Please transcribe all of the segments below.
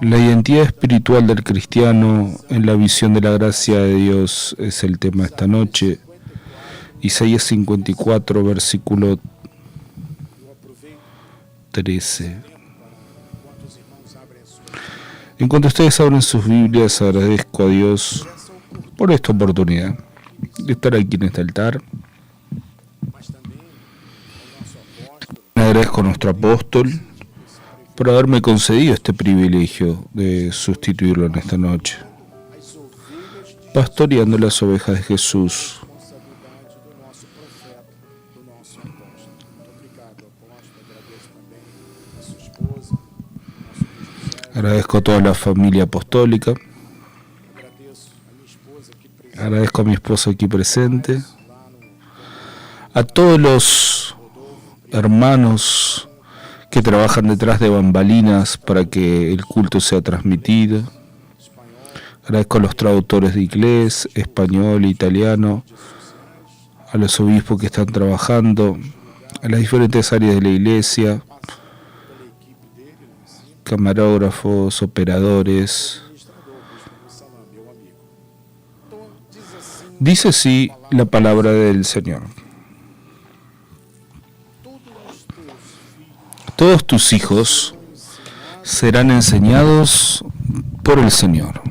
La identidad espiritual del cristiano en la visión de la gracia de Dios es el tema esta noche. Isaías 54, versículo 13. En cuanto ustedes abren sus Biblias, agradezco a Dios por esta oportunidad de estar aquí en este altar. Agradezco a nuestro apóstol por haberme concedido este privilegio de sustituirlo en esta noche, pastoreando las ovejas de Jesús. Agradezco a toda la familia apostólica. Agradezco a mi esposo aquí presente. A todos los hermanos que trabajan detrás de bambalinas para que el culto sea transmitido. Agradezco a los traductores de inglés, español, italiano, a los obispos que están trabajando, a las diferentes áreas de la iglesia, camarógrafos, operadores. Dice así la palabra del Señor. Todos tus hijos serán enseñados por el Señor,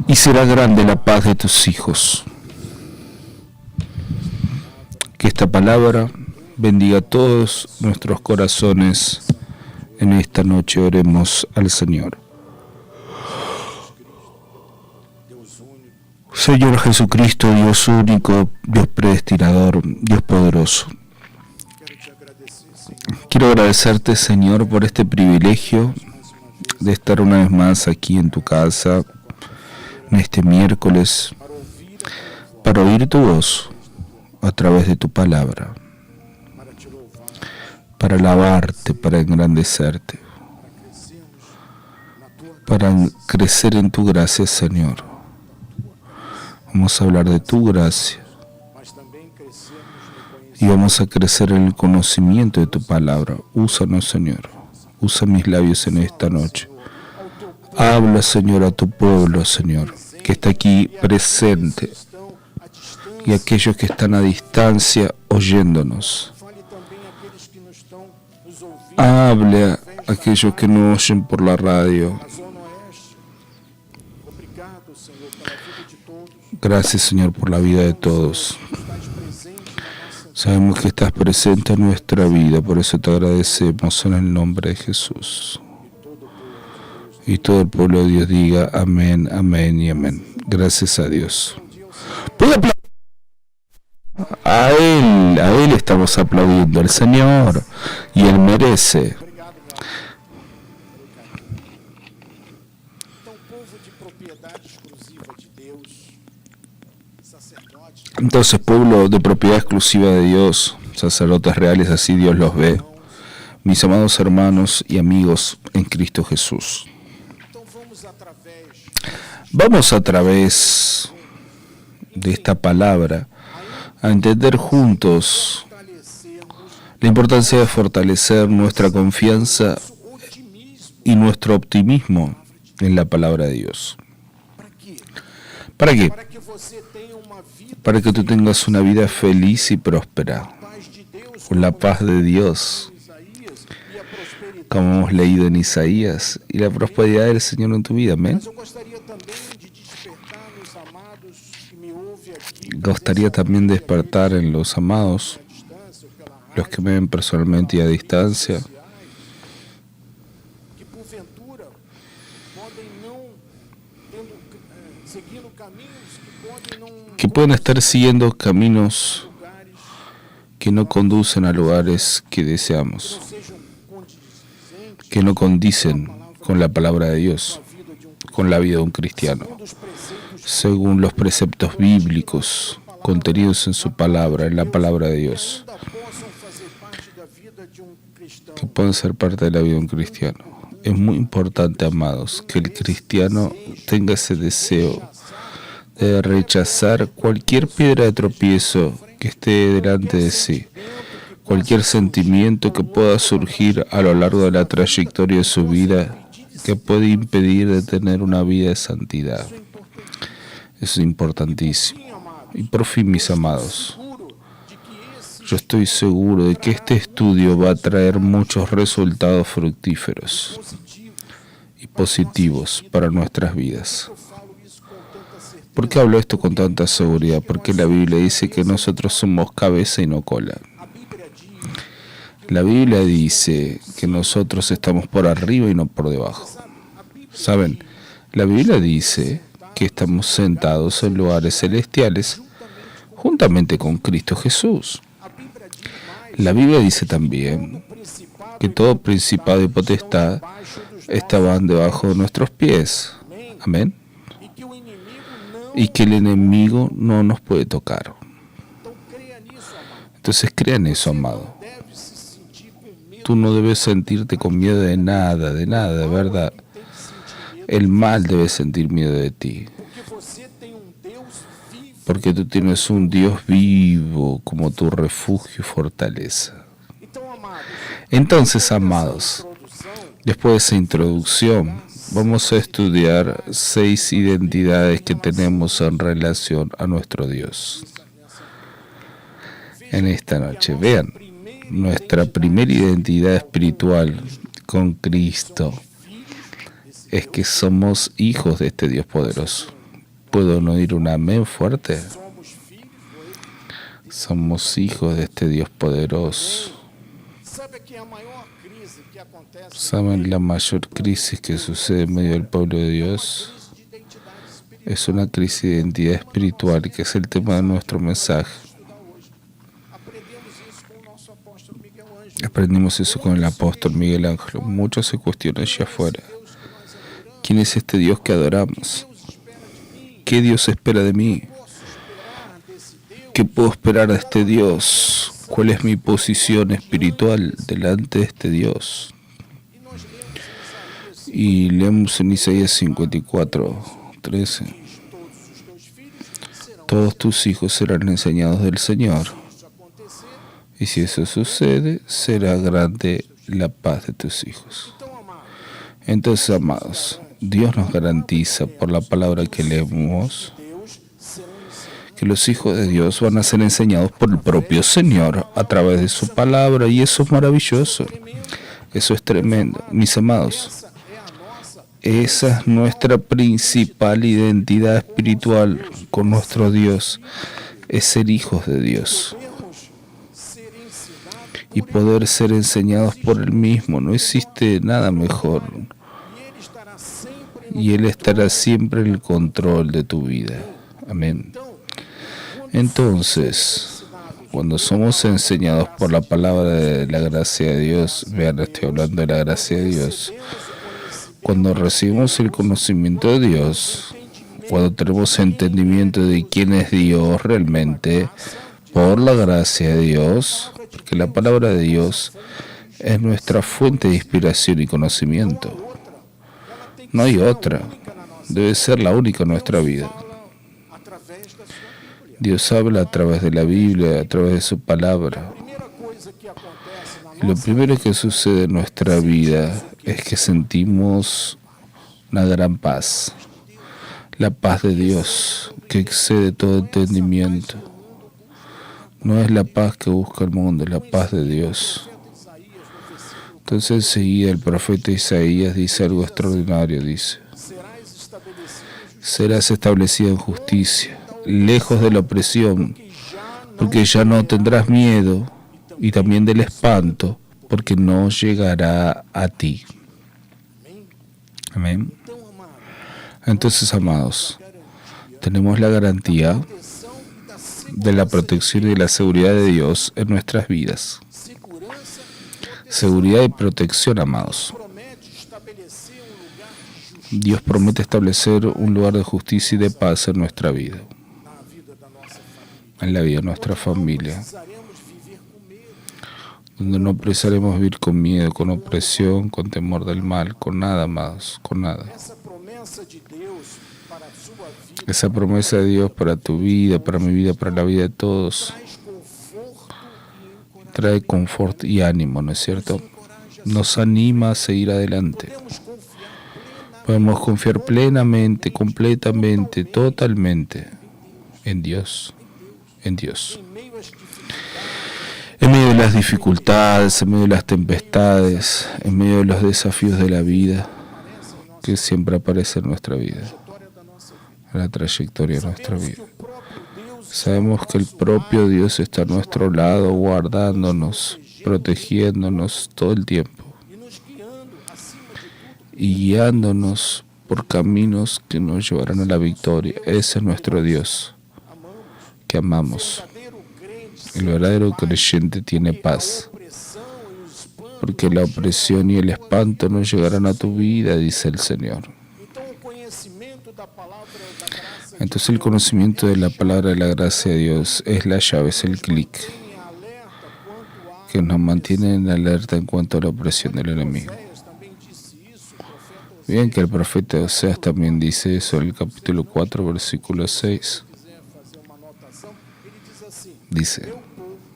y será grande la paz de tus hijos. Que esta palabra bendiga a todos nuestros corazones. En esta noche oremos al Señor. Señor Jesucristo, Dios único, Dios predestinador, Dios poderoso. Quiero agradecerte, Señor, por este privilegio de estar una vez más aquí en tu casa, en este miércoles, para oír tu voz a través de tu palabra, para alabarte, para engrandecerte, para crecer en tu gracia, Señor. Vamos a hablar de tu gracia y vamos a crecer en el conocimiento de tu palabra. Úsanos, Señor. Usa mis labios en esta noche. Habla, Señor, a tu pueblo, Señor, que está aquí presente, y a aquellos que están a distancia oyéndonos. Hable a aquellos que no oyen por la radio. Gracias, Señor, por la vida de todos. Sabemos que estás presente en nuestra vida, por eso te agradecemos en el nombre de Jesús. Y todo el pueblo de Dios diga amén, amén y amén. Gracias a Dios. A Él estamos aplaudiendo, al Señor, y Él merece. Entonces, pueblo de propiedad exclusiva de Dios, sacerdotes reales, así Dios los ve, mis amados hermanos y amigos en Cristo Jesús. Vamos a través de esta palabra a entender juntos la importancia de fortalecer nuestra confianza y nuestro optimismo en la palabra de Dios. ¿Para qué? Para que tú tengas una vida feliz y próspera, con la paz de Dios, como hemos leído en Isaías, y la prosperidad del Señor en tu vida. Amén. Gustaría también despertar en los amados, los que me ven personalmente y a distancia, que pueden estar siguiendo caminos que no conducen a lugares que deseamos, que no condicen con la palabra de Dios, con la vida de un cristiano, según los preceptos bíblicos contenidos en su palabra, en la palabra de Dios, que pueden ser parte de la vida de un cristiano. Es muy importante, amados, que el cristiano tenga ese deseo de rechazar cualquier piedra de tropiezo que esté delante de sí, cualquier sentimiento que pueda surgir a lo largo de la trayectoria de su vida que puede impedir de tener una vida de santidad. Eso es importantísimo. Y por fin, mis amados, yo estoy seguro de que este estudio va a traer muchos resultados fructíferos y positivos para nuestras vidas. ¿Por qué hablo esto con tanta seguridad? Porque la Biblia dice que nosotros somos cabeza y no cola. La Biblia dice que nosotros estamos por arriba y no por debajo. ¿Saben? La Biblia dice que estamos sentados en lugares celestiales juntamente con Cristo Jesús. La Biblia dice también que todo principado y potestad estaban debajo de nuestros pies. Amén. Y que el enemigo no nos puede tocar. Entonces crean eso, amado. Tú no debes sentirte con miedo de nada, de verdad. El mal debe sentir miedo de ti. Porque tú tienes un Dios vivo como tu refugio y fortaleza. Entonces, amados, después de esa introducción, vamos a estudiar 6 identidades que tenemos en relación a nuestro Dios. En esta noche, vean, nuestra primera identidad espiritual con Cristo es que somos hijos de este Dios poderoso. ¿Puedo no oír un amén fuerte? Somos hijos de este Dios poderoso. ¿Saben la mayor crisis que sucede en medio del pueblo de Dios? Es una crisis de identidad espiritual, que es el tema de nuestro mensaje. Aprendimos eso con el apóstol Miguel Ángel. Muchos se cuestionan allá afuera. ¿Quién es este Dios que adoramos? ¿Qué Dios espera de mí? ¿Qué puedo esperar de este Dios? ¿Cuál es mi posición espiritual delante de este Dios? Y leemos en Isaías 54:13. Todos tus hijos serán enseñados del Señor. Y si eso sucede, será grande la paz de tus hijos. Entonces, amados, Dios nos garantiza por la palabra que leemos que los hijos de Dios van a ser enseñados por el propio Señor a través de su palabra, y eso es maravilloso. Eso es tremendo. Mis amados, esa es nuestra principal identidad espiritual con nuestro Dios, es ser hijos de Dios y poder ser enseñados por Él mismo. No existe nada mejor. Y Él estará siempre en el control de tu vida. Amén. Entonces, cuando somos enseñados por la palabra de la gracia de Dios, vean, estoy hablando de la gracia de Dios. Cuando recibimos el conocimiento de Dios, cuando tenemos entendimiento de quién es Dios realmente, por la gracia de Dios, porque la palabra de Dios es nuestra fuente de inspiración y conocimiento. No hay otra. Debe ser la única en nuestra vida. Dios habla a través de la Biblia, a través de su palabra. Y lo primero que sucede en nuestra vida es que sentimos una gran paz. La paz de Dios, que excede todo entendimiento. No es la paz que busca el mundo, es la paz de Dios. Entonces enseguida el profeta Isaías dice algo extraordinario, dice: serás establecido en justicia, lejos de la opresión, porque ya no tendrás miedo, y también del espanto, porque no llegará a ti. Amén. Entonces, amados, tenemos la garantía de la protección y de la seguridad de Dios en nuestras vidas. Seguridad y protección, amados. Dios promete establecer un lugar de justicia y de paz en nuestra vida, en la vida de nuestra familia, donde no precisaremos vivir con miedo, con opresión, con temor del mal, con nada más, con nada. Esa promesa de Dios para tu vida, para mi vida, para la vida de todos, trae confort y ánimo, ¿no es cierto? Nos anima a seguir adelante. Podemos confiar plenamente, completamente, totalmente en Dios, en Dios. En medio de las dificultades, en medio de las tempestades, en medio de los desafíos de la vida, que siempre aparecen en nuestra vida, en la trayectoria de nuestra vida. Sabemos que el propio Dios está a nuestro lado, guardándonos, protegiéndonos todo el tiempo y guiándonos por caminos que nos llevarán a la victoria. Ese es nuestro Dios, que amamos. El verdadero creyente tiene paz, porque la opresión y el espanto no llegarán a tu vida, dice el Señor. Entonces el conocimiento de la palabra de la gracia de Dios es la llave, es el clic que nos mantiene en alerta en cuanto a la opresión del enemigo. Bien que el profeta Oseas también dice eso en el capítulo 4, versículo 6. Dice: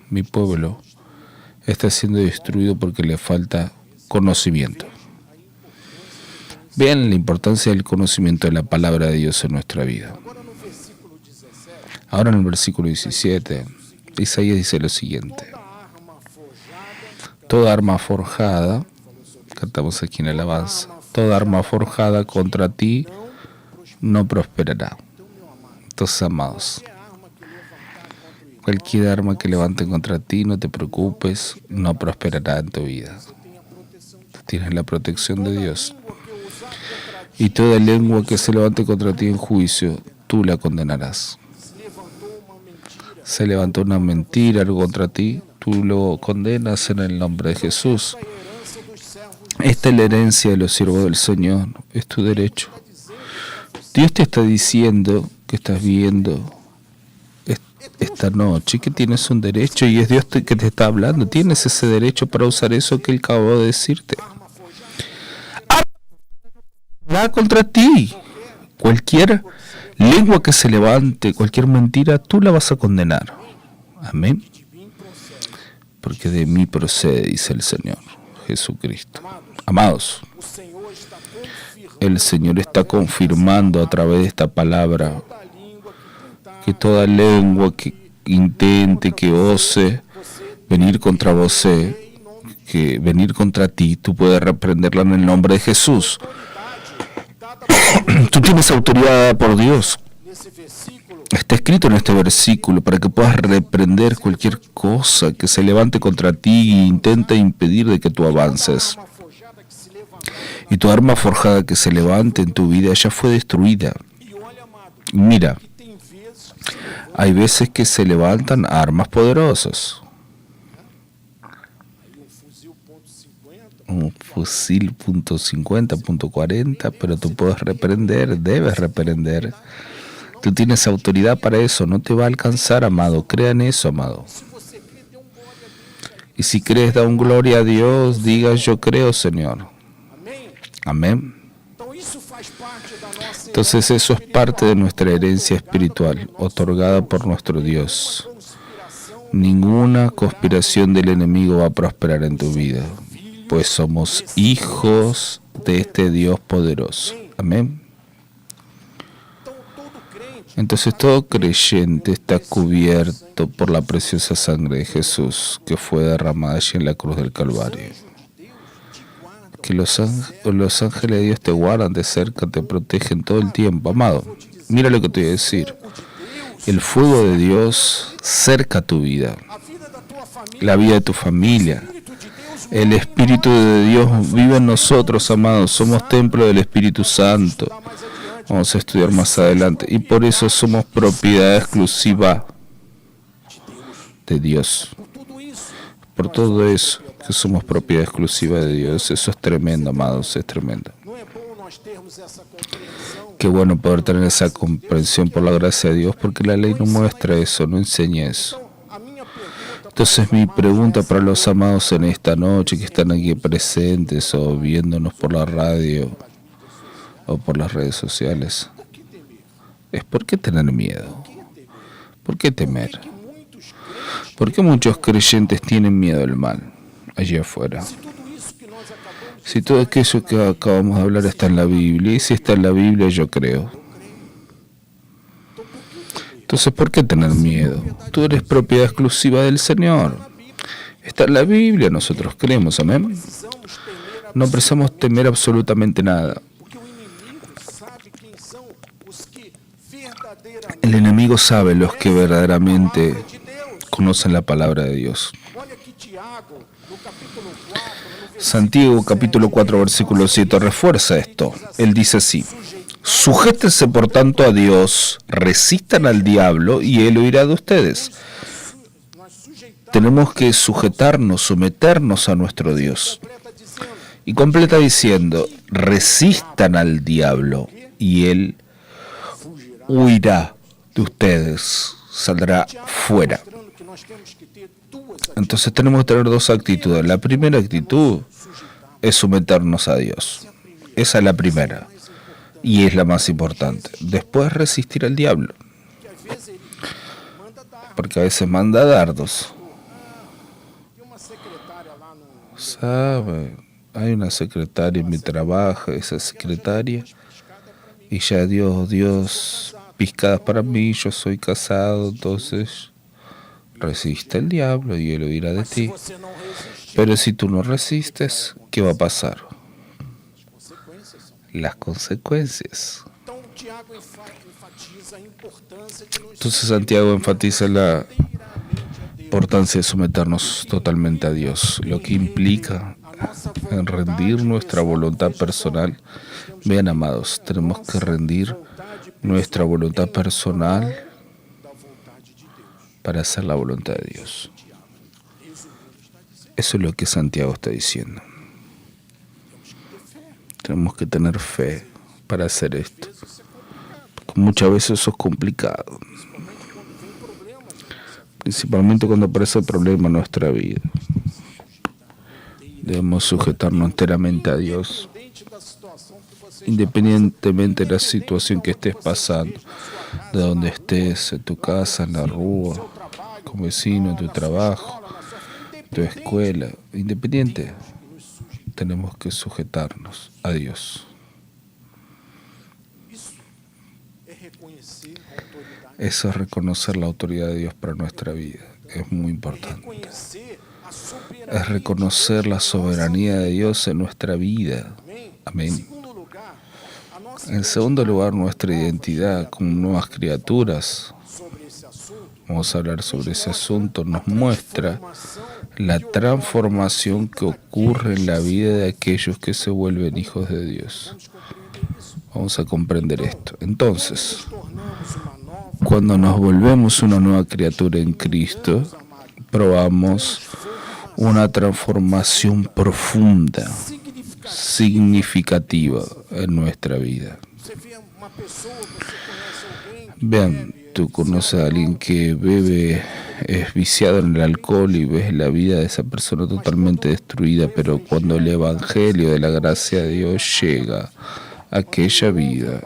mi pueblo está siendo destruido porque le falta conocimiento. Vean la importancia del conocimiento de la palabra de Dios en nuestra vida. Ahora en el versículo 17, Isaías dice lo siguiente: toda arma forjada, cantamos aquí en el alabanza, toda arma forjada contra ti no prosperará. Entonces, amados, cualquier arma que levanten contra ti, no te preocupes, no prosperará en tu vida. Tienes la protección de Dios. Y toda lengua que se levante contra ti en juicio, tú la condenarás. Se levantó una mentira contra ti, tú lo condenas en el nombre de Jesús. Esta es la herencia de los siervos del Señor, es tu derecho. Dios te está diciendo que estás viendo esta noche que tienes un derecho y es Dios que te está hablando. Tienes ese derecho para usar eso que Él acabó de decirte. Va contra ti. Cualquier lengua que se levante, cualquier mentira, tú la vas a condenar. Amén. Porque de mí procede, dice el Señor Jesucristo. Amados, el Señor está confirmando a través de esta palabra que toda lengua que intente, que ose venir contra vos, que venir contra ti, tú puedes reprenderla en el nombre de Jesús. Tú tienes autoridad por Dios. Está escrito en este versículo para que puedas reprender cualquier cosa que se levante contra ti e intente impedir de que tú avances. Y tu arma forjada que se levante en tu vida ya fue destruida. Mira, hay veces que se levantan armas poderosas. Un fusil .50, .40, pero tú puedes reprender, debes reprender. Tú tienes autoridad para eso, no te va a alcanzar, amado. Crea en eso, amado. Y si crees, da un gloria a Dios, diga yo creo, Señor. Amén. Entonces eso es parte de nuestra herencia espiritual, otorgada por nuestro Dios. Ninguna conspiración del enemigo va a prosperar en tu vida, pues somos hijos de este Dios poderoso. Amén. Entonces todo creyente está cubierto por la preciosa sangre de Jesús que fue derramada allí en la cruz del Calvario. Que los ángeles de Dios te guardan de cerca, te protegen todo el tiempo. Amado, mira lo que te voy a decir. El fuego de Dios cerca tu vida, la vida de tu familia. El Espíritu de Dios vive en nosotros, amados. Somos templo del Espíritu Santo. Vamos a estudiar más adelante. Y por eso somos propiedad exclusiva de Dios. Por todo eso, que somos propiedad exclusiva de Dios. Eso es tremendo, amados, es tremendo. Qué bueno poder tener esa comprensión por la gracia de Dios, porque la ley no muestra eso, no enseña eso. Entonces mi pregunta para los amados en esta noche que están aquí presentes o viéndonos por la radio o por las redes sociales es: ¿por qué tener miedo? ¿Por qué temer? ¿Por qué muchos creyentes tienen miedo del mal allí afuera? Si todo aquello que acabamos de hablar está en la Biblia, y si está en la Biblia, yo creo. Entonces, ¿por qué tener miedo? Tú eres propiedad exclusiva del Señor. Está en la Biblia, nosotros creemos, amén. No precisamos temer absolutamente nada. El enemigo sabe los que verdaderamente conocen la palabra de Dios. Santiago capítulo 4 versículo 7 refuerza esto. Él dice así: sujétense por tanto a Dios, resistan al diablo y él huirá de ustedes. Tenemos que sujetarnos, someternos a nuestro Dios. Y completa diciendo: resistan al diablo y él huirá de ustedes, saldrá fuera. Entonces tenemos que tener dos actitudes. La primera actitud es someternos a Dios. Esa es la primera y es la más importante. Después resistir al diablo, porque a veces manda dardos. ¿Sabe? Hay una secretaria en mi trabajo, esa secretaria, y ya Dios, piscadas para mí, yo soy casado, entonces resiste el diablo y él huirá de ti. Pero si tú no resistes, ¿qué va a pasar? Las consecuencias. Entonces Santiago enfatiza la importancia de someternos totalmente a Dios, lo que implica en rendir nuestra voluntad personal. Vean, amados, tenemos que rendir nuestra voluntad personal para hacer la voluntad de Dios. Eso es lo que Santiago está diciendo. Tenemos que tener fe para hacer esto, porque muchas veces eso es complicado, principalmente cuando aparece el problema en nuestra vida. Debemos sujetarnos enteramente a Dios, independientemente de la situación que estés pasando, de donde estés, en tu casa, en la rúa, como vecino, en tu trabajo, tu escuela, independiente, tenemos que sujetarnos a Dios. Eso es reconocer la autoridad de Dios para nuestra vida, es muy importante. Es reconocer la soberanía de Dios en nuestra vida. Amén. En segundo lugar, nuestra identidad como nuevas criaturas. Vamos a hablar sobre ese asunto. Nos muestra la transformación que ocurre en la vida de aquellos que se vuelven hijos de Dios. Vamos a comprender esto. Entonces, cuando nos volvemos una nueva criatura en Cristo, probamos una transformación profunda, significativa en nuestra vida. Vean, tú conoces a alguien que bebe, es viciado en el alcohol y ves la vida de esa persona totalmente destruida, pero cuando el evangelio de la gracia de Dios llega a aquella vida,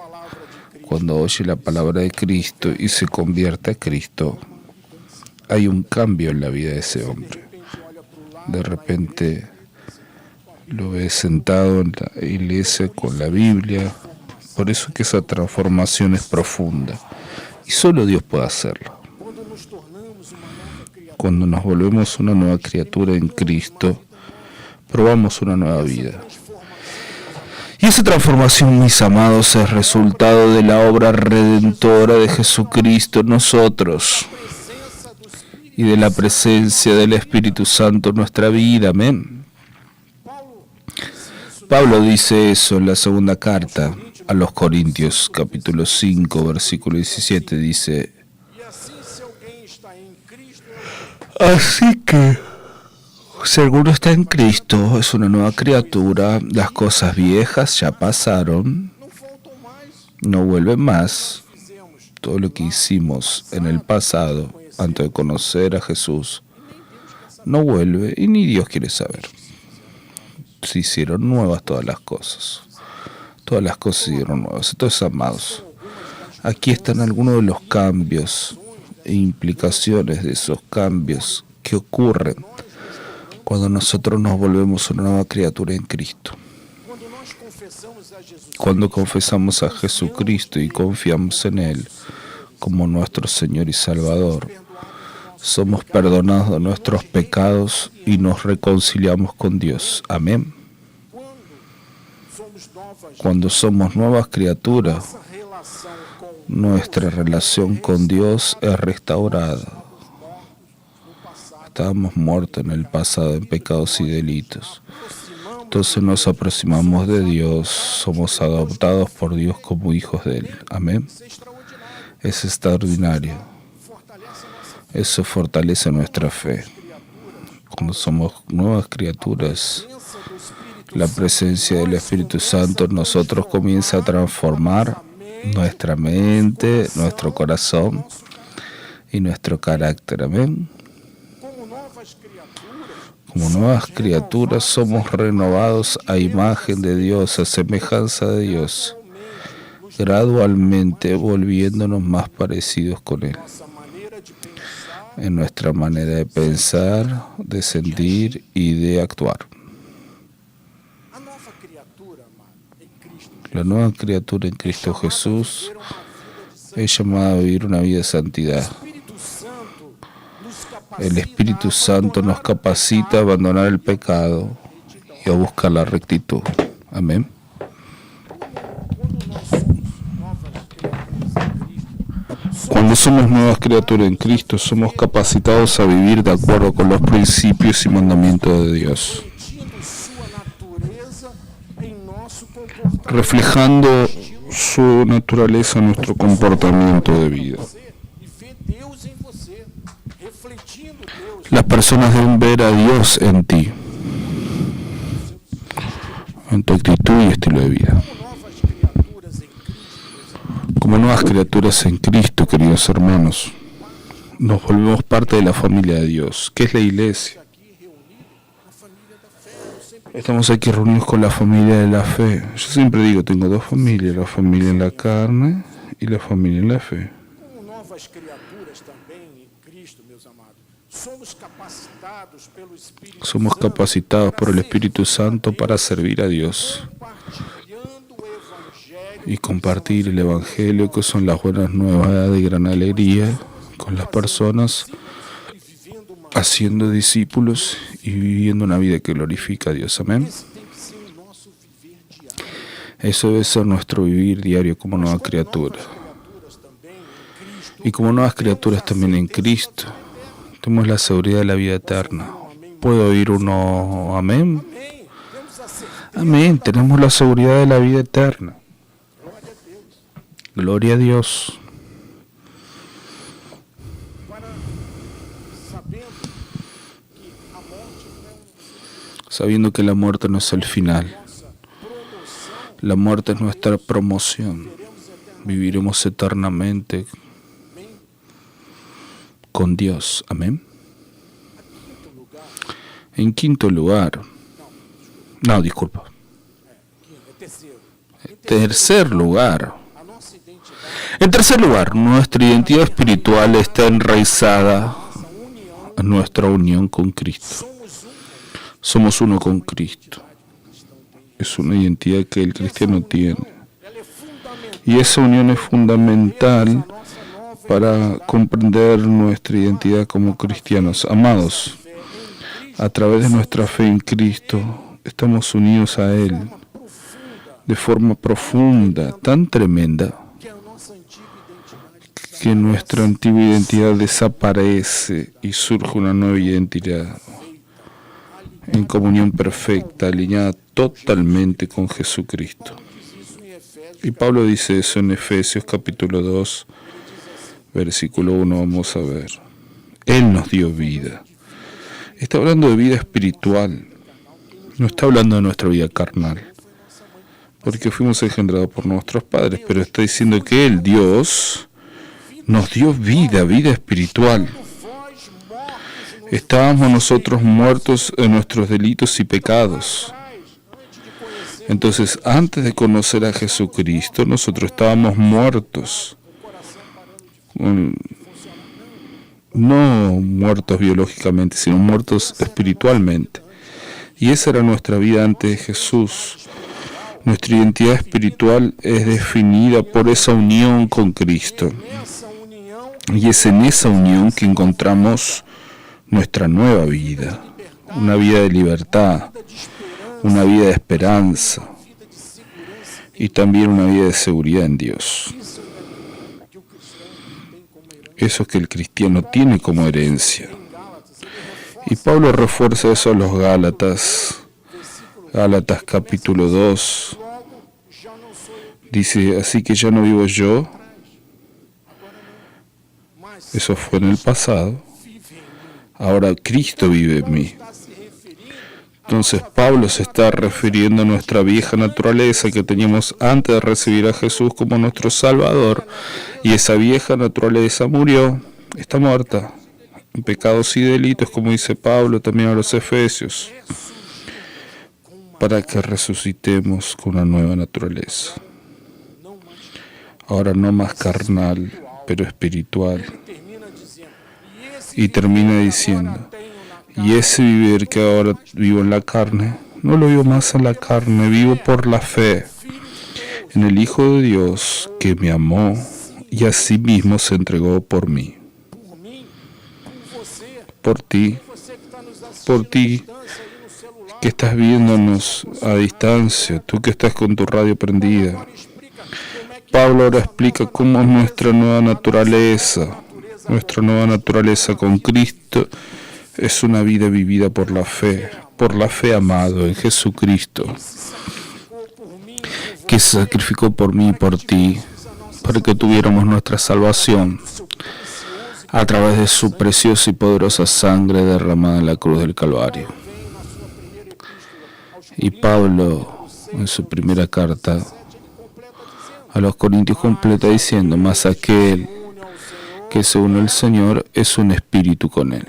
cuando oye la palabra de Cristo y se convierte a Cristo, hay un cambio en la vida de ese hombre. De repente lo ves sentado en la iglesia con la Biblia. Por eso que esa transformación es profunda y solo Dios puede hacerlo. Cuando nos volvemos una nueva criatura en Cristo, probamos una nueva vida. Y esa transformación, mis amados, es resultado de la obra redentora de Jesucristo en nosotros y de la presencia del Espíritu Santo en nuestra vida. Amén. Pablo dice eso en la segunda carta a los Corintios, capítulo 5, versículo 17, dice: así que, si alguno está en Cristo, es una nueva criatura, las cosas viejas ya pasaron, no vuelven más. Todo lo que hicimos en el pasado, antes de conocer a Jesús, no vuelve y ni Dios quiere saber. Se hicieron nuevas todas las cosas. Todas las cosas se hicieron nuevas. Entonces, amados, aquí están algunos de los cambios e implicaciones de esos cambios que ocurren cuando nosotros nos volvemos una nueva criatura en Cristo. Cuando confesamos a Jesucristo y confiamos en Él como nuestro Señor y Salvador, somos perdonados de nuestros pecados y nos reconciliamos con Dios. Amén. Cuando somos nuevas criaturas, nuestra relación con Dios es restaurada. Estábamos muertos en el pasado en pecados y delitos. Entonces nos aproximamos de Dios, somos adoptados por Dios como hijos de Él. Amén. Es extraordinario. Eso fortalece nuestra fe. Cuando somos nuevas criaturas, la presencia del Espíritu Santo en nosotros comienza a transformar nuestra mente, nuestro corazón y nuestro carácter. Amén. Como nuevas criaturas somos renovados a imagen de Dios, a semejanza de Dios, gradualmente volviéndonos más parecidos con Él, en nuestra manera de pensar, de sentir y de actuar. La nueva criatura en Cristo Jesús es llamada a vivir una vida de santidad. El Espíritu Santo nos capacita a abandonar el pecado y a buscar la rectitud. Amén. Cuando somos nuevas criaturas en Cristo, somos capacitados a vivir de acuerdo con los principios y mandamientos de Dios, reflejando su naturaleza en nuestro comportamiento de vida. Las personas deben ver a Dios en ti, en tu actitud y estilo de vida. Como nuevas criaturas en Cristo, queridos hermanos, nos volvemos parte de la familia de Dios, que es la iglesia. Estamos aquí reunidos con la familia de la fe. Yo siempre digo, tengo dos familias, la familia en la carne y la familia en la fe. Somos capacitados por el Espíritu Santo para servir a Dios y compartir el Evangelio, que son las buenas nuevas de gran alegría, con las personas, haciendo discípulos y viviendo una vida que glorifica a Dios. Amén. Eso debe ser nuestro vivir diario como nueva criatura. Y como nuevas criaturas también en Cristo, tenemos la seguridad de la vida eterna. ¿Puedo oír uno amén? Amén. Tenemos la seguridad de la vida eterna. Gloria a Dios. Sabiendo que la muerte no es el final. La muerte es nuestra promoción. Viviremos eternamente con Dios. Amén. En quinto lugar, tercer lugar. En tercer lugar, nuestra identidad espiritual está enraizada en nuestra unión con Cristo. Somos uno con Cristo. Es una identidad que el cristiano tiene. Y esa unión es fundamental para comprender nuestra identidad como cristianos. Amados, a través de nuestra fe en Cristo, estamos unidos a Él de forma profunda, tan tremenda, que nuestra antigua identidad desaparece y surge una nueva identidad en comunión perfecta, alineada totalmente con Jesucristo. Y Pablo dice eso en Efesios capítulo 2, versículo 1, vamos a ver. Él nos dio vida. Está hablando de vida espiritual, no está hablando de nuestra vida carnal, porque fuimos engendrados por nuestros padres, pero está diciendo que Él, Dios, nos dio vida espiritual. Estábamos nosotros muertos en nuestros delitos y pecados. Entonces, antes de conocer a Jesucristo, nosotros estábamos muertos. No muertos biológicamente, sino muertos espiritualmente. Y esa era nuestra vida antes de Jesús. Nuestra identidad espiritual es definida por esa unión con Cristo. Y es en esa unión que encontramos nuestra nueva vida, una vida de libertad, una vida de esperanza y también una vida de seguridad en Dios. Eso es que el cristiano tiene como herencia. Y Pablo refuerza eso a los Gálatas. Gálatas capítulo 2. Dice, así que ya no vivo yo. Eso fue en el pasado. Ahora Cristo vive en mí. Entonces Pablo se está refiriendo a nuestra vieja naturaleza que teníamos antes de recibir a Jesús como nuestro Salvador. Y esa vieja naturaleza murió, está muerta, en pecados y delitos, como dice Pablo también a los Efesios, para que resucitemos con una nueva naturaleza. Ahora no más carnal, pero espiritual. Y termina diciendo, y ese vivir que ahora vivo en la carne, no lo vivo más en la carne, vivo por la fe en el Hijo de Dios que me amó y asimismo se entregó por mí. Por ti que estás viéndonos a distancia, tú que estás con tu radio prendida. Pablo ahora explica cómo es nuestra nueva naturaleza con Cristo. Es una vida vivida por la fe amado en Jesucristo, que se sacrificó por mí y por ti, para que tuviéramos nuestra salvación a través de su preciosa y poderosa sangre derramada en la cruz del Calvario. Y Pablo, en su primera carta a los Corintios, completa diciendo, mas aquel que se une al Señor es un espíritu con Él.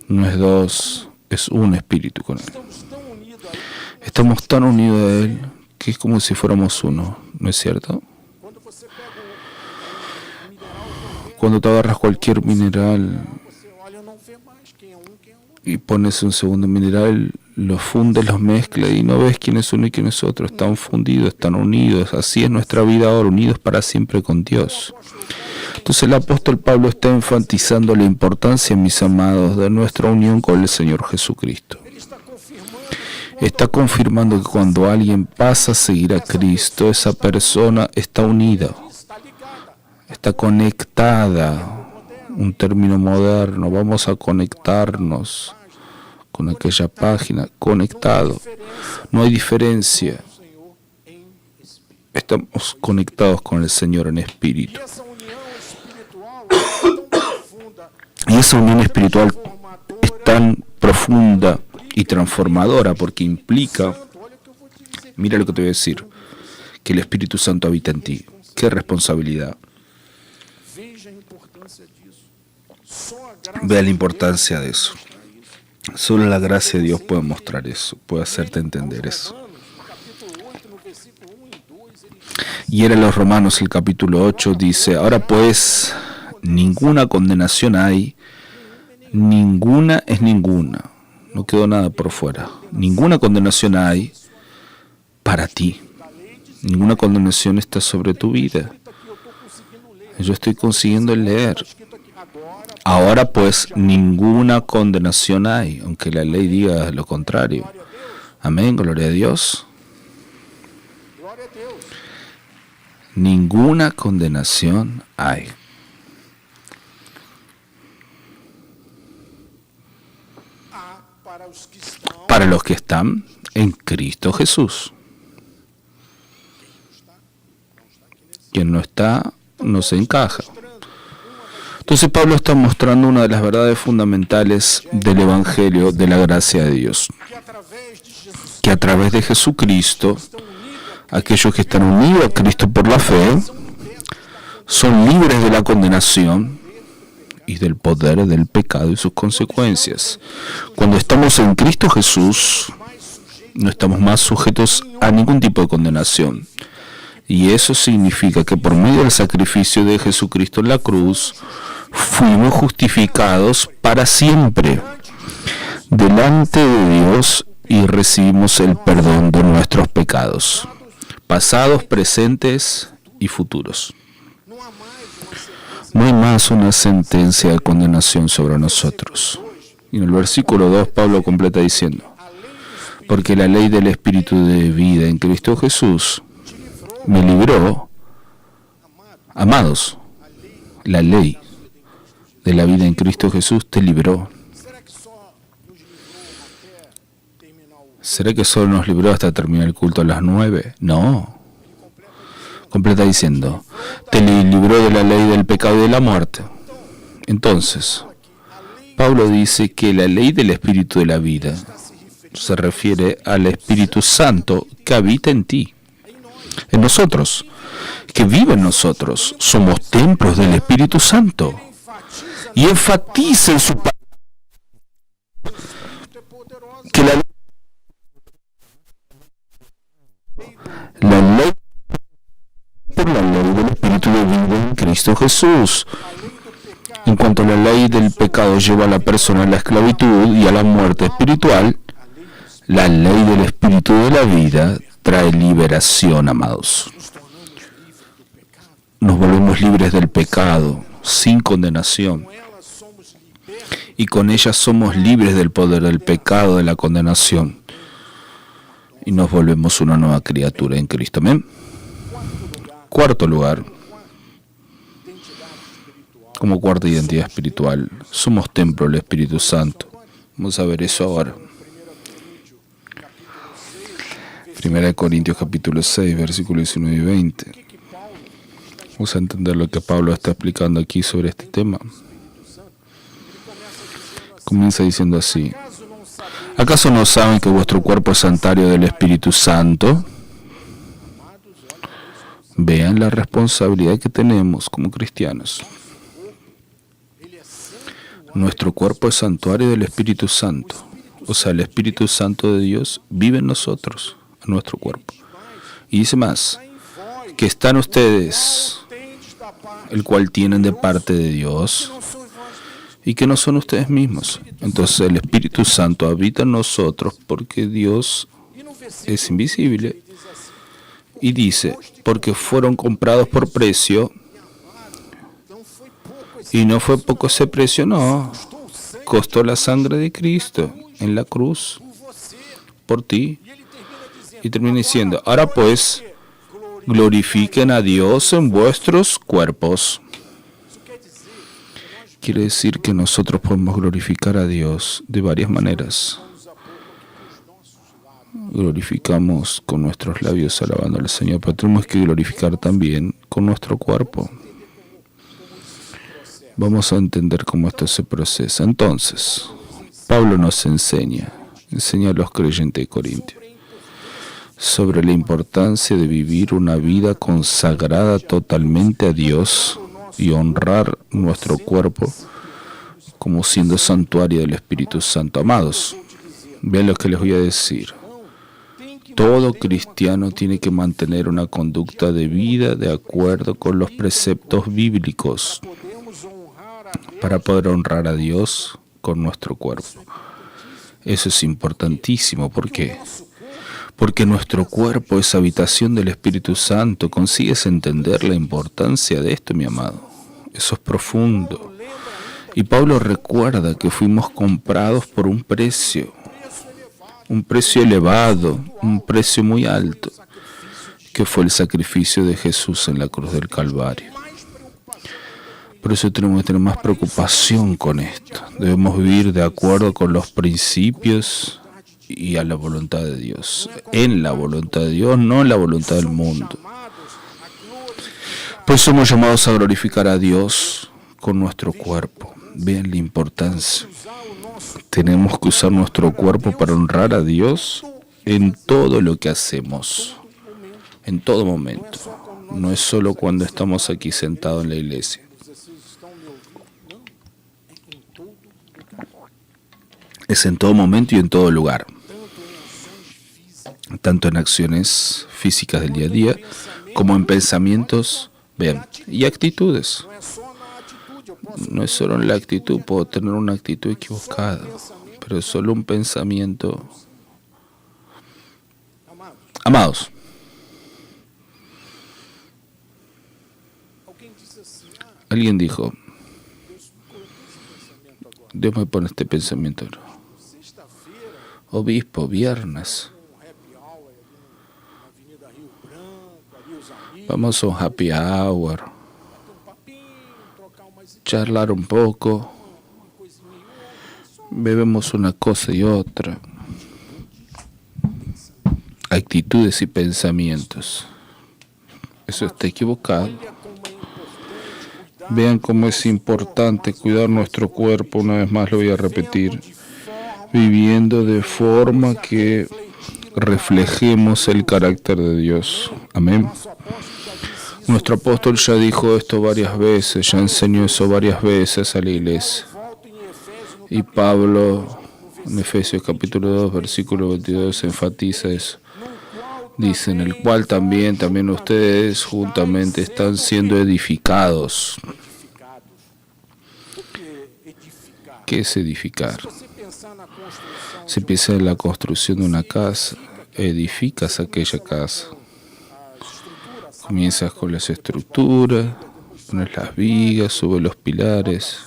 No es dos, es un espíritu con Él. Estamos tan unidos a Él que es como si fuéramos uno, ¿no es cierto? Cuando te agarras cualquier mineral y pones un segundo mineral, los fundes, los mezclas y no ves quién es uno y quién es otro. Están fundidos, están unidos. Así es nuestra vida ahora, unidos para siempre con Dios. Entonces el apóstol Pablo está enfatizando la importancia, mis amados, de nuestra unión con el Señor Jesucristo. Está confirmando que cuando alguien pasa a seguir a Cristo, esa persona está unida, está conectada. Un término moderno, vamos a conectarnos con aquella página, conectado. No hay diferencia. Estamos conectados con el Señor en espíritu. Y esa unión espiritual es tan profunda y transformadora porque implica, mira lo que te voy a decir, que el Espíritu Santo habita en ti. ¡Qué responsabilidad! Vea la importancia de eso. Solo la gracia de Dios puede mostrar eso, puede hacerte entender eso. Y era los Romanos, el capítulo 8, dice, ahora pues, ninguna condenación hay, ninguna es ninguna. No quedó nada por fuera. Ninguna condenación hay para ti. Ninguna condenación está sobre tu vida. Yo estoy consiguiendo leer. Ahora pues ninguna condenación hay, aunque la ley diga lo contrario. Amén, gloria a Dios. Ninguna condenación hay. Para los que están en Cristo Jesús. Quien no está, no se encaja. Entonces Pablo está mostrando una de las verdades fundamentales del Evangelio de la gracia de Dios. Que a través de Jesucristo, aquellos que están unidos a Cristo por la fe, son libres de la condenación y del poder del pecado y sus consecuencias. Cuando estamos en Cristo Jesús, no estamos más sujetos a ningún tipo de condenación. Y eso significa que por medio del sacrificio de Jesucristo en la cruz, fuimos justificados para siempre delante de Dios y recibimos el perdón de nuestros pecados, pasados, presentes y futuros. No hay más una sentencia de condenación sobre nosotros. Y en el versículo 2 Pablo completa diciendo: porque la ley del Espíritu de vida en Cristo Jesús me libró. Amados, la ley de la vida en Cristo Jesús te libró. ¿Será que solo nos libró hasta terminar el culto a las 9? No. Completa diciendo: te libró de la ley del pecado y de la muerte. Entonces, Pablo dice que la ley del Espíritu de la vida se refiere al Espíritu Santo que habita en ti, en nosotros, que vive en nosotros. Somos templos del Espíritu Santo. Y enfatiza en su palabra que la ley por la ley del Espíritu de vida en Cristo Jesús. En cuanto a la ley del pecado lleva a la persona a la esclavitud y a la muerte espiritual, la ley del Espíritu de la vida trae liberación, amados. Nos volvemos libres del pecado, sin condenación. Y con ella somos libres del poder del pecado, de la condenación. Y nos volvemos una nueva criatura en Cristo. Amén. Cuarto lugar, como cuarta identidad espiritual, somos templo del Espíritu Santo. Vamos a ver eso ahora. 1 Corintios capítulo 6, versículos 19 y 20. Vamos a entender lo que Pablo está explicando aquí sobre este tema. Comienza diciendo así: ¿acaso no saben que vuestro cuerpo es santuario del Espíritu Santo? Vean la responsabilidad que tenemos como cristianos. Nuestro cuerpo es santuario del Espíritu Santo. O sea, el Espíritu Santo de Dios vive en nosotros, en nuestro cuerpo. Y dice más, que están ustedes, el cual tienen de parte de Dios, y que no son ustedes mismos. Entonces el Espíritu Santo habita en nosotros porque Dios es invisible. Y dice, porque fueron comprados por precio. Y no fue poco ese precio, no. Costó la sangre de Cristo en la cruz por ti. Y termina diciendo, ahora pues, glorifiquen a Dios en vuestros cuerpos. Quiere decir que nosotros podemos glorificar a Dios de varias maneras. Glorificamos con nuestros labios alabando al Señor, pero tenemos que glorificar también con nuestro cuerpo. Vamos a entender cómo esto se procesa. Entonces, Pablo nos enseña a los creyentes de Corintios sobre la importancia de vivir una vida consagrada totalmente a Dios y honrar nuestro cuerpo como siendo santuario del Espíritu Santo. Amados, vean lo que les voy a decir. Todo cristiano tiene que mantener una conducta de vida de acuerdo con los preceptos bíblicos para poder honrar a Dios con nuestro cuerpo. Eso es importantísimo. ¿Por qué? Porque nuestro cuerpo es habitación del Espíritu Santo. ¿Consigues entender la importancia de esto, mi amado? Eso es profundo. Y Pablo recuerda que fuimos comprados por un precio elevado, un precio muy alto, que fue el sacrificio de Jesús en la cruz del Calvario. Por eso tenemos que tener más preocupación con esto. Debemos vivir de acuerdo con los principios y a la voluntad de Dios. En la voluntad de Dios, no en la voluntad del mundo. Pues somos llamados a glorificar a Dios con nuestro cuerpo. Vean la importancia. Tenemos que usar nuestro cuerpo para honrar a Dios en todo lo que hacemos. En todo momento. No es solo cuando estamos aquí sentados en la iglesia. Es en todo momento y en todo lugar. Tanto en acciones físicas del día a día, como en pensamientos, vean, y actitudes. No es solo en la actitud, puedo tener una actitud equivocada, pero es solo un pensamiento Amados, alguien dijo, Dios me pone este pensamiento ahora. Obispo, viernes. Vamos a un happy hour. Charlar un poco. Bebemos una cosa y otra. Actitudes y pensamientos. Eso está equivocado. Vean cómo es importante cuidar nuestro cuerpo, una vez más lo voy a repetir, viviendo de forma que reflejemos el carácter de Dios. Amén. Nuestro apóstol ya dijo esto varias veces, ya enseñó eso varias veces a la iglesia. Y Pablo, en Efesios capítulo 2, versículo 22, enfatiza eso. Dice, en el cual también ustedes juntamente están siendo edificados. ¿Qué es edificar? Si piensa en la construcción de una casa, edificas aquella casa. Comienzas con las estructuras, pones las vigas, subes los pilares.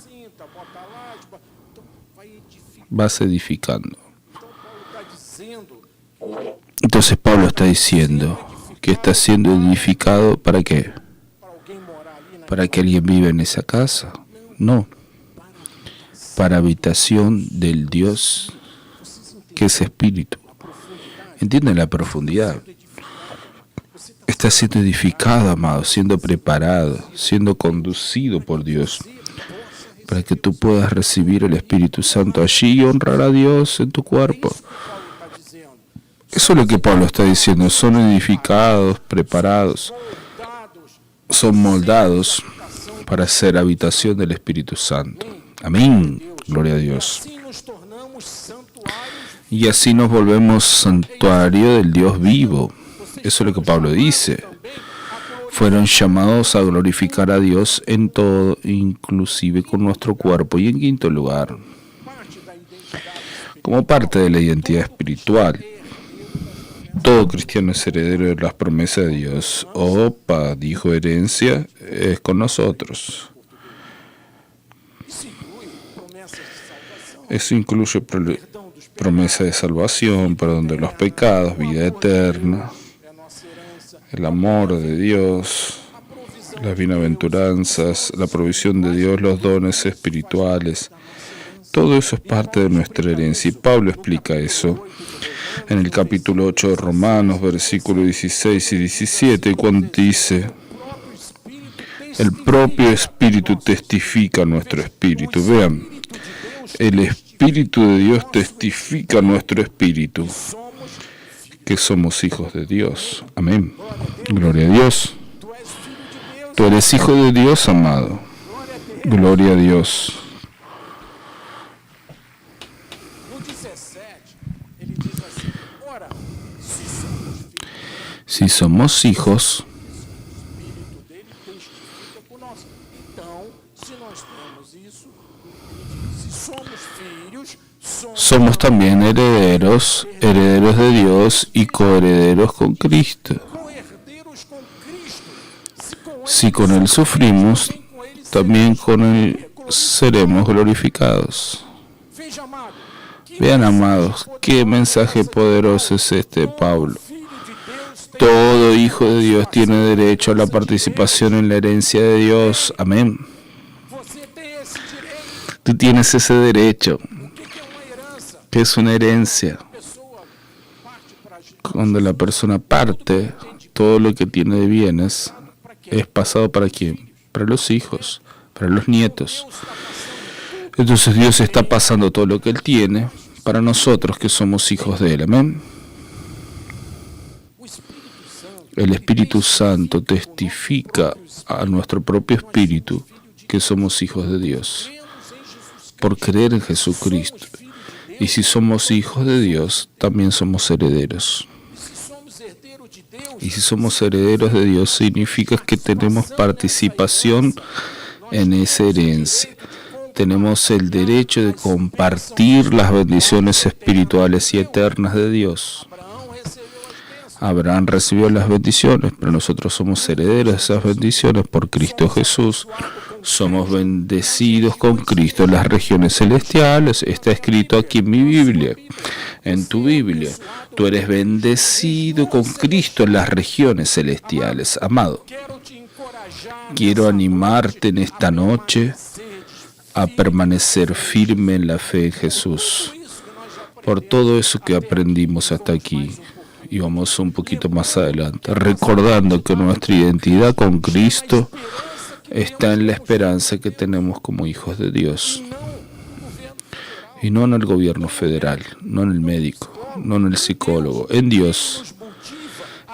Vas edificando. Entonces Pablo está diciendo que está siendo edificado ¿para qué? ¿Para que alguien viva en esa casa? No. Para habitación del Dios que es espíritu. ¿Entienden la profundidad? Está siendo edificado, amado, siendo preparado, siendo conducido por Dios, para que tú puedas recibir el Espíritu Santo allí y honrar a Dios en tu cuerpo. Eso es lo que Pablo está diciendo. Son edificados, preparados, son moldados para ser habitación del Espíritu Santo. Amén. Gloria a Dios. Y así nos volvemos santuario del Dios vivo. Eso es lo que Pablo dice. Fueron llamados a glorificar a Dios en todo, inclusive con nuestro cuerpo. Y en quinto lugar, como parte de la identidad espiritual, todo cristiano es heredero de las promesas de Dios. Opa, dijo herencia, es con nosotros. Eso incluye promesa de salvación, perdón de los pecados, vida eterna, el amor de Dios, las bienaventuranzas, la provisión de Dios, los dones espirituales. Todo eso es parte de nuestra herencia. Y Pablo explica eso en el capítulo 8 de Romanos, versículos 16 y 17, cuando dice, el propio Espíritu testifica a nuestro espíritu. Vean, el Espíritu de Dios testifica a nuestro espíritu que somos hijos de Dios. Amén. Gloria a Dios. Tú eres hijo de Dios, amado. Gloria a Dios. Si somos hijos, somos también herederos, herederos de Dios y coherederos con Cristo. Si con Él sufrimos, también con Él seremos glorificados. Vean, amados, qué mensaje poderoso es este de Pablo. Todo hijo de Dios tiene derecho a la participación en la herencia de Dios. Amén. Tú tienes ese derecho. ¿Qué es una herencia? Cuando la persona parte, todo lo que tiene de bienes es pasado ¿para quién? Para los hijos, para los nietos. Entonces Dios está pasando todo lo que Él tiene para nosotros que somos hijos de Él. Amén. El Espíritu Santo testifica a nuestro propio espíritu que somos hijos de Dios por creer en Jesucristo. Y si somos hijos de Dios, también somos herederos. Y si somos herederos de Dios, significa que tenemos participación en esa herencia. Tenemos el derecho de compartir las bendiciones espirituales y eternas de Dios. Abraham recibió las bendiciones, pero nosotros somos herederos de esas bendiciones por Cristo Jesús. Somos bendecidos con Cristo en las regiones celestiales. Está escrito aquí en mi Biblia, en tu Biblia. Tú eres bendecido con Cristo en las regiones celestiales. Amado, quiero animarte en esta noche a permanecer firme en la fe en Jesús. Por todo eso que aprendimos hasta aquí. Y vamos un poquito más adelante, recordando que nuestra identidad con Cristo está en la esperanza que tenemos como hijos de Dios. Y no en el gobierno federal, no en el médico, no en el psicólogo, en Dios.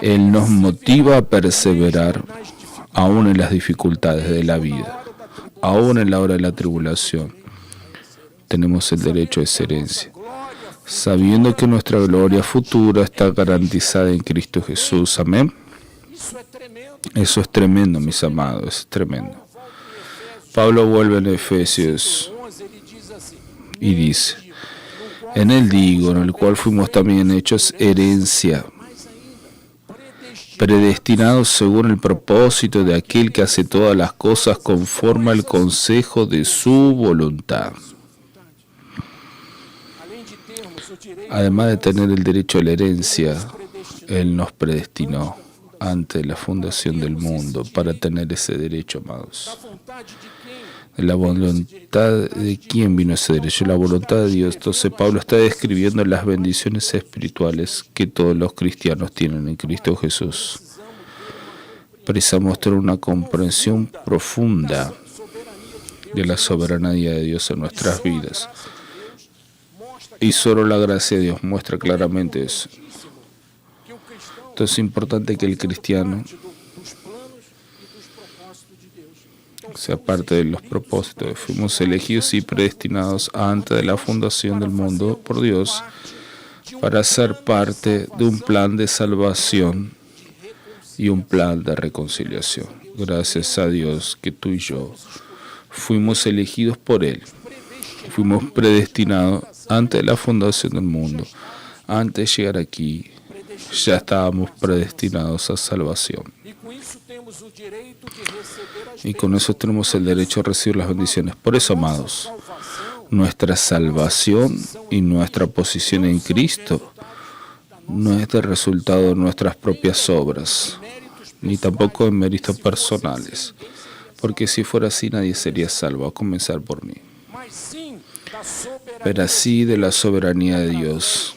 Él nos motiva a perseverar aún en las dificultades de la vida, aún en la hora de la tribulación. Tenemos el derecho a esa herencia, sabiendo que nuestra gloria futura está garantizada en Cristo Jesús. Amén. Eso es tremendo, mis amados, es tremendo. Pablo vuelve en Efesios y dice: en él digo, en el cual fuimos también hechos herencia, predestinados según el propósito de aquel que hace todas las cosas conforme al consejo de su voluntad. Además de tener el derecho a la herencia, Él nos predestinó antes de la fundación del mundo para tener ese derecho, amados. La voluntad de quién vino ese derecho, la voluntad de Dios. Entonces Pablo está describiendo las bendiciones espirituales que todos los cristianos tienen en Cristo Jesús. Precisamos tener una comprensión profunda de la soberanía de Dios en nuestras vidas. Y solo la gracia de Dios muestra claramente eso. Entonces es importante que el cristiano sea parte de los propósitos. Fuimos elegidos y predestinados antes de la fundación del mundo por Dios para ser parte de un plan de salvación y un plan de reconciliación. Gracias a Dios que tú y yo fuimos elegidos por Él. Fuimos predestinados antes de la fundación del mundo. Antes de llegar aquí, ya estábamos predestinados a salvación. Y con eso tenemos el derecho a recibir las bendiciones. Por eso, amados, nuestra salvación y nuestra posición en Cristo no es el resultado de nuestras propias obras, ni tampoco de méritos personales, porque si fuera así nadie sería salvo, a comenzar por mí. Pero así de la soberanía de Dios,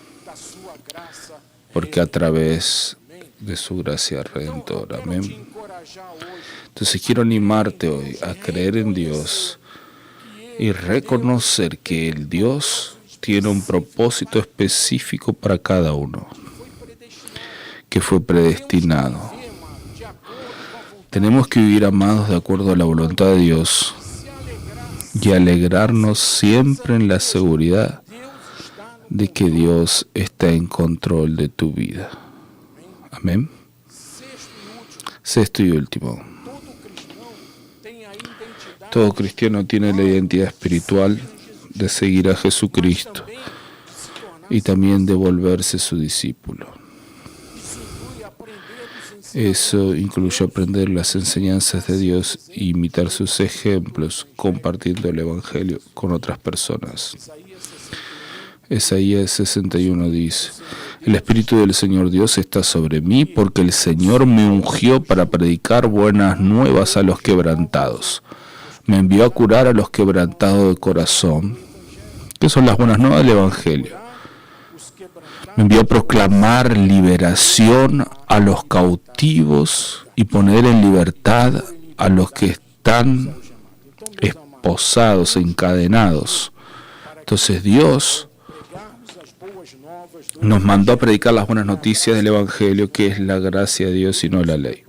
porque a través de su gracia redentora. Amén. Entonces quiero animarte hoy a creer en Dios y reconocer que el Dios tiene un propósito específico para cada uno, que fue predestinado. Tenemos que vivir, amados, de acuerdo a la voluntad de Dios y alegrarnos siempre en la seguridad de que Dios está en control de tu vida. Amén. Sexto y último. Todo cristiano tiene la identidad espiritual de seguir a Jesucristo y también de volverse su discípulo. Eso incluye aprender las enseñanzas de Dios e imitar sus ejemplos, compartiendo el Evangelio con otras personas. Isaías 61 dice: el Espíritu del Señor Dios está sobre mí, porque el Señor me ungió para predicar buenas nuevas a los quebrantados. Me envió a curar a los quebrantados de corazón, que son las buenas nuevas del Evangelio. Me envió a proclamar liberación a los cautivos y poner en libertad a los que están esposados, encadenados. Entonces Dios nos mandó a predicar las buenas noticias del Evangelio, que es la gracia de Dios y no la ley.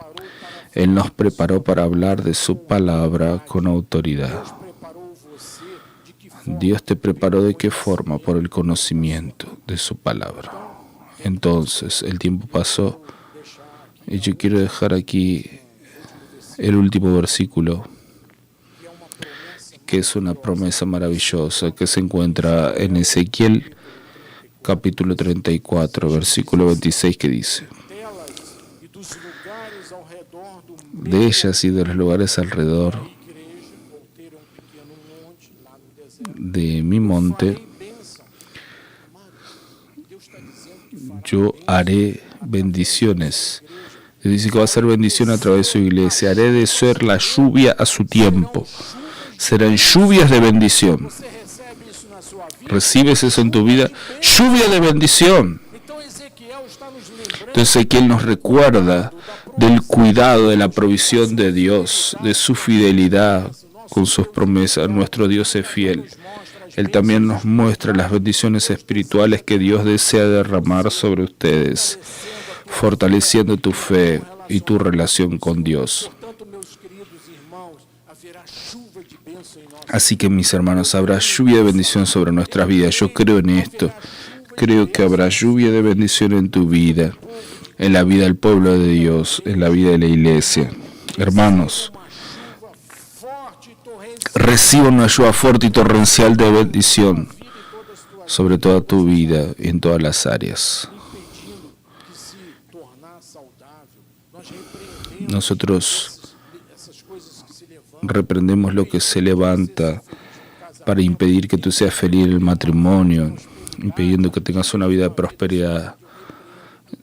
Él nos preparó para hablar de su palabra con autoridad. Dios te preparó ¿de qué forma? Por el conocimiento de su palabra. Entonces, el tiempo pasó y yo quiero dejar aquí el último versículo, que es una promesa maravillosa que se encuentra en Ezequiel, capítulo 34, versículo 26, que dice: de ellas y de los lugares alrededor de mi monte, yo haré bendiciones. Dios dice que va a hacer bendición a través de su iglesia. Haré de ser la lluvia a su tiempo. Serán lluvias de bendición. ¿Recibes eso en tu vida? Lluvia de bendición. Entonces Ezequiel nos recuerda del cuidado, de la provisión de Dios, de su fidelidad con sus promesas. Nuestro Dios es fiel. Él también nos muestra las bendiciones espirituales que Dios desea derramar sobre ustedes, fortaleciendo tu fe y tu relación con Dios. Así que, mis hermanos, habrá lluvia de bendición sobre nuestras vidas. Yo creo en esto. Creo que habrá lluvia de bendición en tu vida, en la vida del pueblo de Dios, en la vida de la iglesia. Hermanos, reciba una lluvia fuerte y torrencial de bendición sobre toda tu vida y en todas las áreas. Nosotros reprendemos lo que se levanta para impedir que tú seas feliz en el matrimonio, impidiendo que tengas una vida de prosperidad.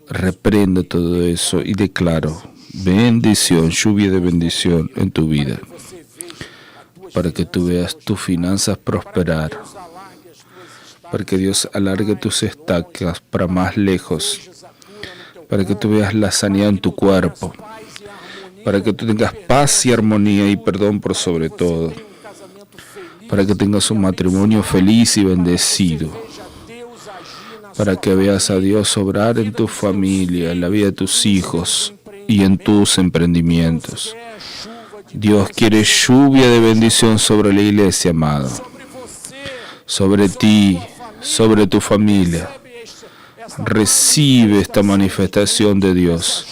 Reprendo todo eso y declaro bendición, lluvia de bendición en tu vida, para que tú veas tus finanzas prosperar, para que Dios alargue tus estacas para más lejos, para que tú veas la sanidad en tu cuerpo, para que tú tengas paz y armonía y perdón por sobre todo, para que tengas un matrimonio feliz y bendecido, para que veas a Dios obrar en tu familia, en la vida de tus hijos y en tus emprendimientos. Dios quiere lluvia de bendición sobre la iglesia, amado, sobre ti, sobre tu familia. Recibe esta manifestación de Dios,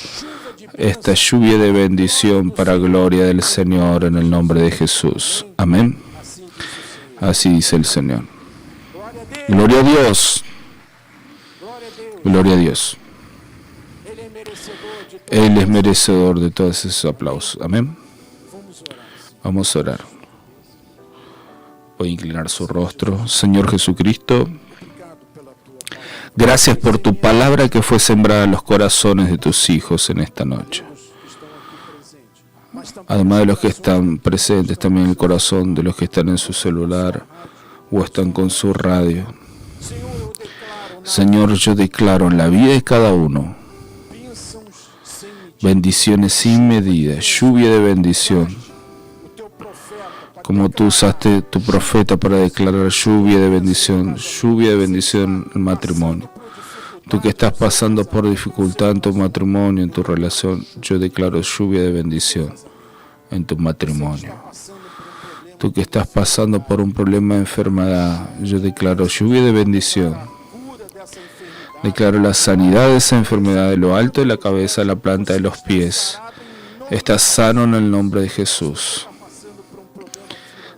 esta lluvia de bendición para gloria del Señor en el nombre de Jesús. Amén. Así dice el Señor. Gloria a Dios. Gloria a Dios. Él es merecedor de todos esos aplausos. Amén. Vamos a orar. Voy a inclinar su rostro. Señor Jesucristo, gracias por tu palabra que fue sembrada en los corazones de tus hijos en esta noche. Además de los que están presentes, también el corazón de los que están en su celular o están con su radio. Señor, yo declaro en la vida de cada uno bendiciones sin medida, lluvia de bendición. Como tú usaste tu profeta para declarar lluvia de bendición en el matrimonio. Tú que estás pasando por dificultad en tu matrimonio, en tu relación, yo declaro lluvia de bendición en tu matrimonio. Tú que estás pasando por un problema de enfermedad, yo declaro lluvia de bendición. Declaro la sanidad de esa enfermedad de lo alto de la cabeza a la planta de los pies. Estás sano en el nombre de Jesús.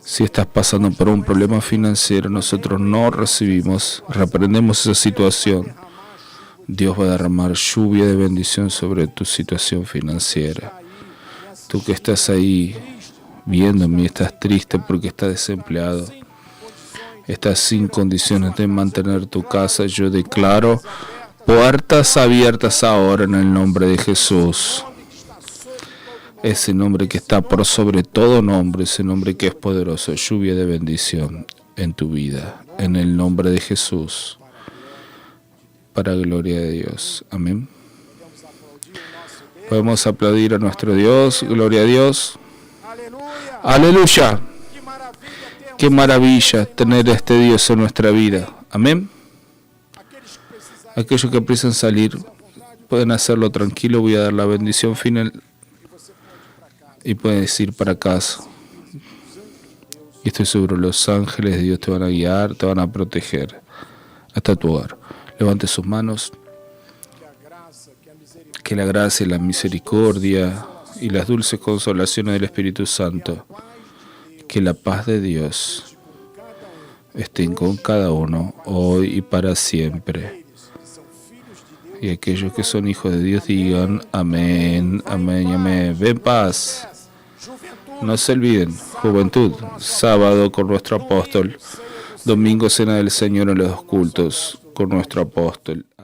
Si estás pasando por un problema financiero, nosotros no reprendemos esa situación. Dios va a derramar lluvia de bendición sobre tu situación financiera. Tú que estás ahí viéndome, estás triste porque estás desempleado, estás sin condiciones de mantener tu casa, yo declaro puertas abiertas ahora en el nombre de Jesús. Ese nombre que está por sobre todo nombre, ese nombre que es poderoso, lluvia de bendición en tu vida, en el nombre de Jesús, para gloria de Dios. Amén. Podemos aplaudir a nuestro Dios, gloria a Dios. Aleluya. Qué maravilla tener este Dios en nuestra vida. Amén. Aquellos que precisan salir pueden hacerlo tranquilo. Voy a dar la bendición final y puedes ir para casa. Y estoy seguro, los ángeles de Dios te van a guiar, te van a proteger hasta tu hogar. Levante sus manos. Que la gracia, la misericordia y las dulces consolaciones del Espíritu Santo, que la paz de Dios estén con cada uno, hoy y para siempre. Y aquellos que son hijos de Dios digan amén, amén y amén. Ven paz. No se olviden, juventud, sábado con nuestro apóstol, domingo cena del Señor en los cultos con nuestro apóstol.